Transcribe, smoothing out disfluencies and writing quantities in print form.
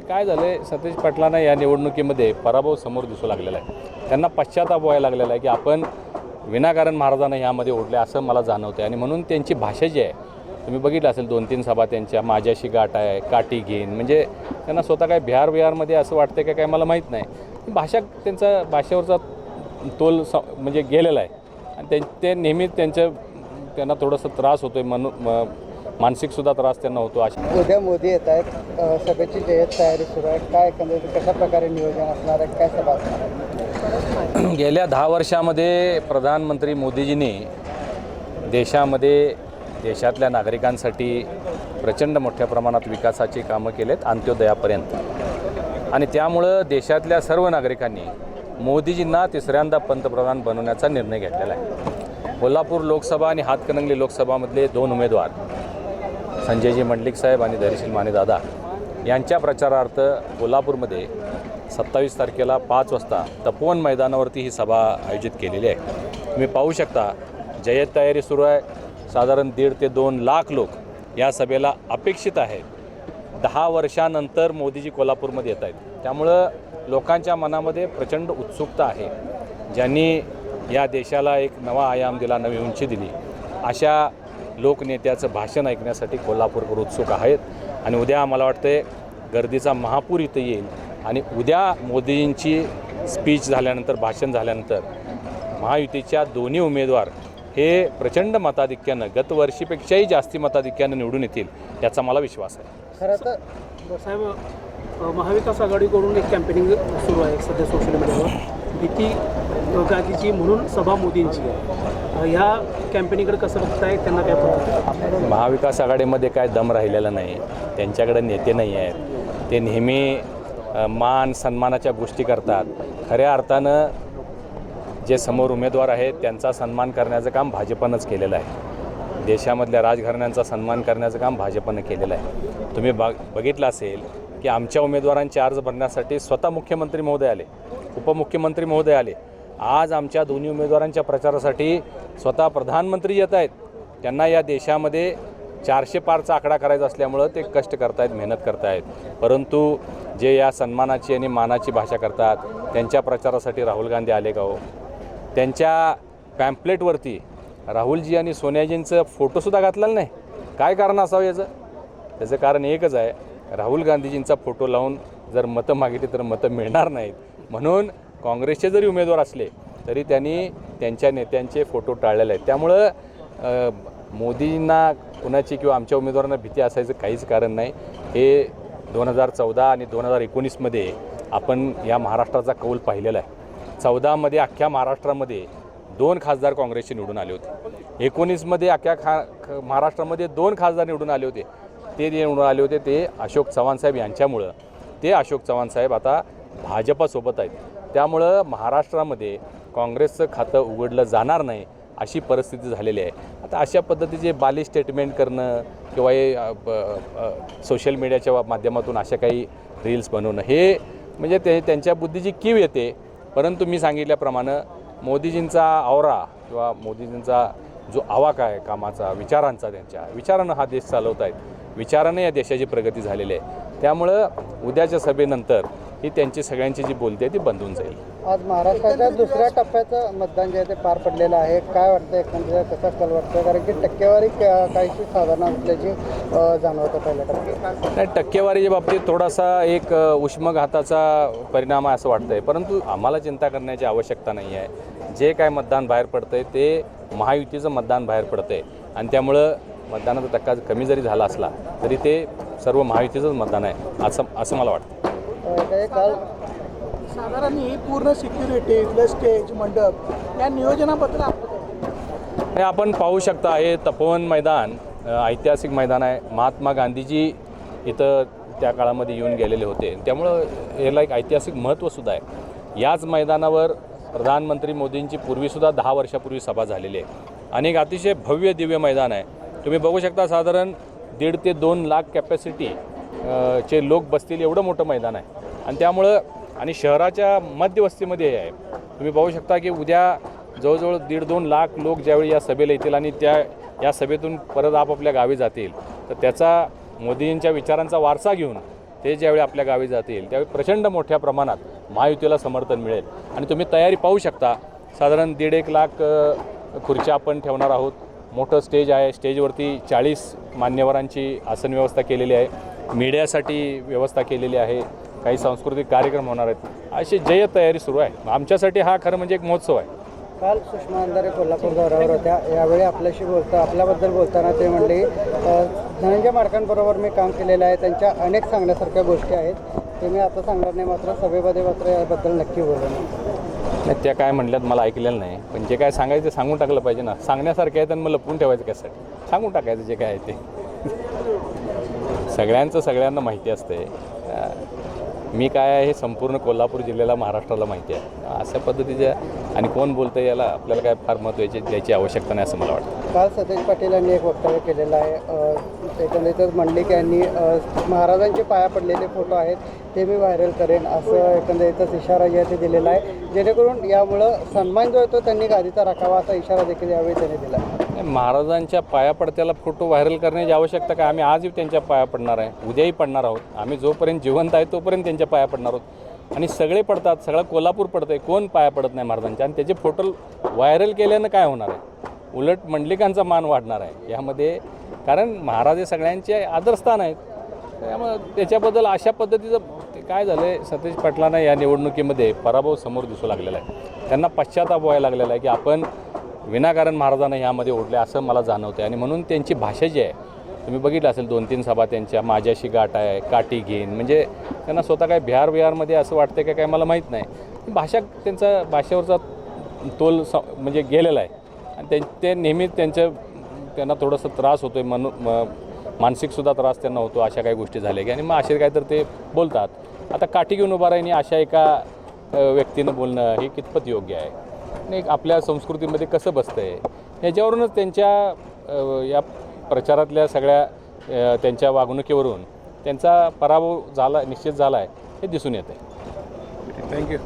काय झालं सतीश पाटलांना या निवडणुकीमध्ये पराभव समोर दिसू लागलेला आहे. त्यांना पश्चाताप व्हायला लागलेला आहे की आपण विनाकारण महाराजांना ह्यामध्ये ओढले असं मला जाणवतं आणि म्हणून त्यांची भाषा जी आहे तुम्ही बघितलं असेल 2-3 सभा त्यांच्या माझ्याशी गाठ आहे काठी घेईन म्हणजे त्यांना स्वतः काय बिहारमध्ये असं वाटतं का काय मला माहीत नाही. भाषा त्यांचा भाषेवरचा तोल म्हणजे गेलेला आहे आणि ते नेहमीच त्यांना थोडंसं त्रास होतो आहे मानसिकसुद्धा त्रास त्यांना होतो. अशा उद्या मोदी येत आहेत सभेची तयारी सुरू आहे काय एकंदरीत कशा प्रकारे नियोजन असणार आहे काय सभा असणार आहे? गेल्या 10 वर्षामध्ये प्रधानमंत्री मोदीजींनी देशातल्या नागरिकांसाठी प्रचंड मोठ्या प्रमाणात विकासाची कामं केलेत अंत्योदयापर्यंत आणि त्यामुळं देशातल्या सर्व नागरिकांनी मोदीजींना तिसऱ्यांदा पंतप्रधान बनवण्याचा निर्णय घेतलेला आहे. कोल्हापूर लोकसभा आणि हातकणंगले लोकसभामधले 2 उमेदवार संजयजी मंडलिक साहेब आणि धैर्यशील माने दादा यांच्या प्रचारार्थ कोल्हापूरमध्ये 27 तारखेला 5 वाजता तपोवन मैदानावरती ही सभा आयोजित केलेली आहे. तुम्ही पाहू शकता जय्यत तयारी सुरू आहे. साधारण 1.5 ते 2 लाख लोक या सभेला अपेक्षित आहेत. 10 वर्षानंतर मोदीजी कोल्हापूरमध्ये येत आहेत त्यामुळं लोकांच्या मनामध्ये प्रचंड उत्सुकता आहे. ज्यांनी या देशाला एक नवा आयाम दिला नवी उंची दिली अशा लोकनेत्याचं भाषण ऐकण्यासाठी कोल्हापूरकर उत्सुक आहेत आणि उद्या मला वाटते गर्दीचा महापूर इथं येईल आणि उद्या मोदींची स्पीच झाल्यानंतर भाषण झाल्यानंतर महायुतीच्या दोन्ही उमेदवार हे प्रचंड मताधिक्यानं गतवर्षीपेक्षाही जास्ती मताधिक्यानं निवडून येतील याचा मला विश्वास आहे. खरं तर साहेब महाविकास आघाडीकडून एक कॅम्पेनिंग सुरू आहे सध्या सोशल मीडियावर भीती गादीची म्हणून सभा मोदींची ह्या कॅम्पेनिंगकडे कसं बघताय त्यांना काय पडतं? महाविकास आघाडीमध्ये काय दम राहिलेला नाही. त्यांच्याकडे नेते नाही आहेत. ते नेहमी मान सन्मानाच्या गोष्टी करतात. खऱ्या अर्थानं जे समोर उमेदवार आहेत त्यांचा सन्मान करण्याचं काम भाजपनंच केलेलं आहे. देशामधल्या राजघराण्यांचा सन्मान करण्याचं काम भाजपनं केलेलं आहे. तुम्ही बघितलं असेल की आमच्या उमेदवारांचे अर्ज भरण्यासाठी स्वतः मुख्यमंत्री महोदय आले, उपमुख्यमंत्री महोदय आले. आज आमच्या दोन्ही उमेदवारांच्या प्रचारासाठी स्वतः प्रधानमंत्री येत आहेत. त्यांना या देशामध्ये 400 पारचा आकडा करायचा असल्यामुळं ते कष्ट करतायत मेहनत करतायत. परंतु जे या सन्मानाची आणि मानाची भाषा करतात त्यांच्या प्रचारासाठी राहुल गांधी आले का हो? त्यांच्या पॅम्पलेटवरती राहुलजी आणि सोनियाजींचं फोटोसुद्धा घातलेला नाही. काय कारण असावं याचं? त्याचं कारण एकच आहे, राहुल गांधीजींचा फोटो लावून जर मतं मागितली तर मतं मिळणार नाहीत. म्हणून काँग्रेसचे जरी उमेदवार असले तरी त्यांनी त्यांच्या नेत्यांचे फोटो टाळलेले आहेत. त्यामुळं मोदींना कुणाची किंवा आमच्या उमेदवारांना भीती असायचं काहीच कारण नाही. हे 2014 आणि 2019मध्ये आपण या महाराष्ट्राचा कौल पाहिलेला आहे. 14मध्ये अख्ख्या महाराष्ट्रामध्ये 2 खासदार काँग्रेसचे निवडून आले होते. 19मध्ये अख्ख्या महाराष्ट्रामध्ये 2 खासदार निवडून आले होते. ते निवडून आले होते ते अशोक चव्हाण साहेब यांच्यामुळं. ते अशोक चव्हाण साहेब आता भाजपासोबत आहेत. त्यामुळं महाराष्ट्रामध्ये काँग्रेसचं खातं उघडलं जाणार नाही अशी परिस्थिती झालेली आहे. आता अशा पद्धतीचे बाली स्टेटमेंट करणं किंवा हे सोशल मीडियाच्या माध्यमातून अशा काही रील्स बनवणं हे म्हणजे त्यांच्या बुद्धीची कीव येते. परंतु मी सांगितल्याप्रमाणे मोदीजींचा आवरा किंवा मोदीजींचा जो आवाका आहे कामाचा विचारांचा त्यांच्या विचारानं हा देश चालवत आहेत. विचारानं या देशाची प्रगती झालेली आहे. त्यामुळं उद्याच्या सभेनंतर ही त्यांची सगळ्यांची जी बोलती आहे ती बंद होऊन जाईल. आज महाराष्ट्राच्या दुसऱ्या टप्प्याचं मतदान जे आहे ते पार पडलेलं आहे. काय वाटतं एकंदरीत कसा कल वाटतं? कारण की टक्केवारी काहीशी साधारण असल्याची जाणवतं पहिल्या टप्प्यात. नाही, टक्केवारीच्या बाबतीत थोडासा एक उष्मघाताचा परिणाम आहे असं वाटतं आहे. परंतु आम्हाला चिंता करण्याची आवश्यकता नाही आहे. जे काय मतदान बाहेर पडतं आहे ते महायुतीचं मतदान बाहेर पडतं आहे आणि त्यामुळं मतदानाचा टक्का कमी जरी झाला असला तरी ते सर्व महायुतीचंच मतदान आहे असं मला वाटतं. काल साधारण ही पूर्ण सिक्युरिटी प्लस स्टेज मंडप या नियोजनाबद्दल आपण पाहू शकता हे तपोवन मैदान ऐतिहासिक मैदान आहे. महात्मा गांधीजी इथं त्या काळामध्ये येऊन गेलेले होते त्यामुळं याला एक ऐतिहासिक महत्त्वसुद्धा आहे. याच मैदानावर प्रधानमंत्री मोदींची पूर्वीसुद्धा 10 वर्षापूर्वी सभा झालेली आहे. आणि एक अतिशय भव्य दिव्य मैदान आहे. तुम्ही बघू शकता साधारण 1.5 ते 2 लाख कॅपॅसिटी चे लोक बसतील एवढं मोठं मैदान आहे. आणि त्यामुळं आणि शहराच्या मध्यवस्तीमध्ये आहे. तुम्ही पाहू शकता की उद्या जवळजवळ 1.5-2 लाख लोक ज्यावेळी या सभेला येतील आणि या सभेतून परत आपापल्या गावी जातील तर त्याचा मोदींच्या विचारांचा वारसा घेऊन ते ज्यावेळी आपल्या गावी जातील त्यावेळी प्रचंड मोठ्या प्रमाणात महायुतीला समर्थन मिळेल आणि तुम्ही तयारी पाहू शकता. साधारण 1.5 लाख खुर्च्या आपण ठेवणार आहोत. मोठं स्टेज आहे. स्टेजवरती 40 मान्यवरांची आसन व्यवस्था केलेली आहे. मीडियासाठी व्यवस्था केलेली आहे. काही सांस्कृतिक कार्यक्रम होणार आहेत. अशी जय तयारी सुरू आहे. आमच्यासाठी हा खरं म्हणजे एक महोत्सव आहे. काल सुषमा अंधारे कोल्हापूर दौऱ्यावर होत्या. यावेळी आपल्याबद्दल बोलताना ते म्हणले धनंजय माडकांबरोबर मी काम केलेलं आहे. त्यांच्या अनेक सांगण्यासारख्या गोष्टी आहेत. ते मी आता सांगणार नाही, मात्र सभेमध्ये मात्र याबद्दल नक्की बोलणार. नाही, त्या काय म्हणल्यात मला ऐकलेलं नाही. पण जे काय सांगायचं ते सांगून टाकलं पाहिजे ना. सांगण्यासारखं आहे तर मला लपवून ठेवायचं कशासाठी? सांगून टाकायचं जे काय आहे ते. सगळ्यांना माहिती असते. मी काय आहे हे संपूर्ण कोल्हापूर जिल्ह्याला, महाराष्ट्राला माहिती आहे. अशा पद्धतीच्या आणि कोण बोलतं याला आपल्याला काय फार महत्त्वाची द्यायची आवश्यकता नाही असं मला वाटतं. काल सतेज पाटील यांनी एक वक्तव्य केलेलं आहे. एकंदरीतच मंडलिक यांनी महाराजांचे पाया पडलेले फोटो आहेत ते मी व्हायरल करेन असं एकंदरीतच इशारा जे आहे ते दिलेला आहे. जेणेकरून यामुळं सन्मान जो आहे तो त्यांनी गादीचा राखावा असा इशारा देखील यावेळी त्यांनी दिला. महाराजांच्या पाया पडत्याला फोटो व्हायरल करण्याची आवश्यकता काय? आम्ही आजही त्यांच्या पाया पडणार आहे, उद्याही पडणार आहोत. आम्ही जोपर्यंत जिवंत आहे तोपर्यंत त्यांच्या पाया पडणार आहोत. आणि सगळे पडतात, सगळं कोल्हापूर पडतं आहे. कोण पाया पडत नाही महाराजांच्या? आणि त्याचे फोटो व्हायरल केल्यानं काय होणार आहे? उलट मंडलिकांचा मान वाढणार आहे यामध्ये. कारण महाराज हे सगळ्यांचे आदरस्थान आहेत. त्यामुळे त्याच्याबद्दल अशा पद्धतीचं ते काय झालं आहे, सतेज पाटलांना या निवडणुकीमध्ये पराभव समोर दिसू लागलेला आहे. त्यांना पश्चाताप व्हायला लागलेला आहे की आपण विनाकारण महाराजांना ह्यामध्ये ओढले असं मला जाणवतं आहे. आणि म्हणून त्यांची भाषा जी आहे तुम्ही बघितलं असेल 2-3 सभा त्यांच्या, माझ्याशी गाठ आहे, काठी घेईन, म्हणजे त्यांना स्वतः काय बिहारमध्ये असं वाटतं का काय मला माहीत नाही. भाषा त्यांचा भाषेवरचा तोल म्हणजे गेलेला आहे. आणि ते नेहमीच त्यांना थोडंसं त्रास होतो आहे, मानसिकसुद्धा त्रास त्यांना होतो. अशा काही गोष्टी झाल्या की आणि मग असे काय तर ते बोलतात. आता काठी घेऊन उभा राहिनी अशा एका व्यक्तीनं बोलणं हे कितपत योग्य आहे आणि आपल्या संस्कृतीमध्ये कसं बसतं आहे याच्यावरूनच त्यांच्या या प्रचारातल्या सगळ्या त्यांच्या वागणुकीवरून त्यांचा पराभव निश्चित झाला आहे हे दिसून येतं आहे. थँक्यू.